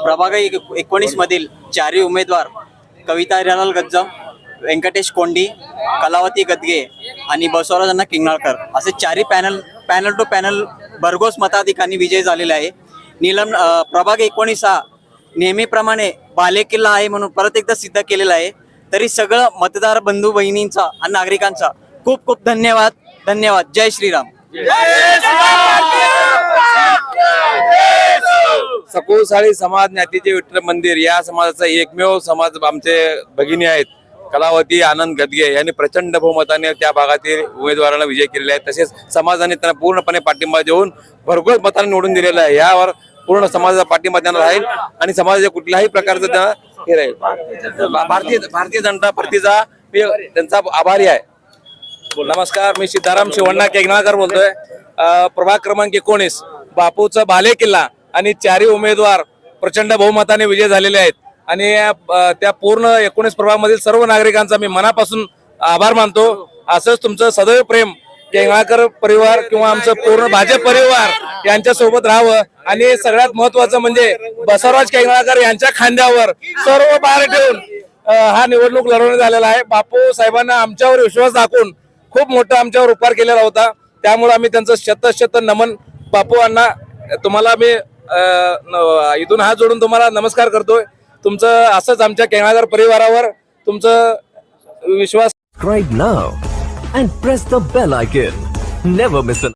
प्रभाग 19 मधील चारही उमेदवार कविता हिरालाल गज्जम, व्यंकटेश कोंडी, कलावती गदगे आणि बसवराज अण्णा किंगणाळकर असे चारही पॅनल टू पॅनल भरघोस मताधिकांनी विजय झालेला आहे. प्रभाग 19 हा नेहमीप्रमाणे बालेकिल्ला आहे म्हणून परत एकदा सिद्ध केलेला आहे. तरी सगळं मतदार बंधू बहिणींचा आणि नागरिकांचा खूप खूप धन्यवाद. जय श्रीराम. सकोसाळी समाज ज्ञातीचे विठ्ठल मंदिर या समाजाचा एकमेव समाज आमचे भगिनी आहेत कलावती आनंद गदगे यांनी प्रचंड बहुमताने त्या भागातील उमेदवारांना विजय केलेला आहे. तसेच समाजाने त्यांना पूर्णपणे पाठिंबा देऊन भरघोस मताने निवडून दिलेला आहे. यावर पूर्ण समाजाचा पाठिंबा त्यांना राहील आणि समाजाच्या कुठल्याही प्रकारचं त्यांना हे राहील. भारतीय जनता पार्टीचा मी त्यांचा आभारी आहे. नमस्कार, मी सीताराम शिवण्णा केंगणाळकर बोलतोय. प्रभाग क्रमांक 19 बापूचा बालेकिल्ला आणि चारही उमेदवार प्रचंड बहुमताने विजय झालेले आहेत आणि त्या पूर्ण 19 प्रभागामधील सर्व नागरिकांचा मी मनापासून आभार मानतो. असंच तुमचं सदैव प्रेम केंगणाळकर परिवार किंवा आमचं पूर्ण भाजप परिवार यांच्या सोबत राहावं आणि सगळ्यात महत्वाचं म्हणजे बसवराज केंगणाळकर यांच्या खांद्यावर सर्व भार ठेवून हा निवडणूक लढवण्यात आलेला आहे. बापू साहेबांना आमच्यावर विश्वास दाखवून खूप मोठा आमच्यावर उपकार केलेला होता. त्यामुळे आम्ही त्यांचं शत नमन. बापू अण्णा, तुम्हाला मी इथून हात जोडून तुम्हाला नमस्कार करतोय. तुमचं असंच आमच्या केंगणाळकर परिवारावर तुमचं विश्वास. Subscribe now and press the bell icon. Never miss an